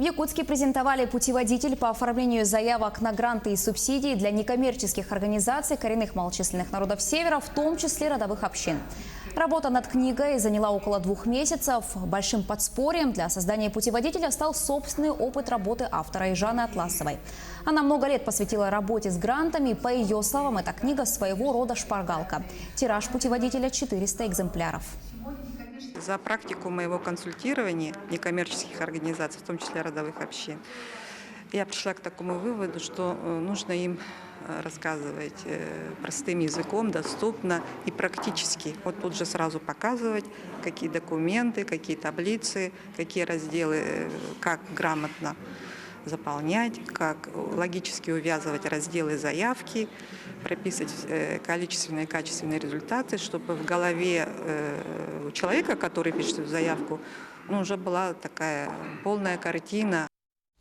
В Якутске презентовали путеводитель по оформлению заявок на гранты и субсидии для некоммерческих организаций коренных малочисленных народов Севера, в том числе родовых общин. Работа над книгой заняла около 2 месяцев. Большим подспорьем для создания путеводителя стал собственный опыт работы автора Ижаны Атласовой. Она много лет посвятила работе с грантами. По ее словам, эта книга своего рода шпаргалка. Тираж путеводителя 400 экземпляров. За практику моего консультирования некоммерческих организаций, в том числе родовых общин, я пришла к такому выводу, что нужно им рассказывать простым языком, доступно и практически. Вот тут же сразу показывать, какие документы, какие таблицы, какие разделы, как грамотно заполнять, как логически увязывать разделы заявки, прописывать количественные и качественные результаты, чтобы в голове у человека, который пишет эту заявку, уже была такая полная картина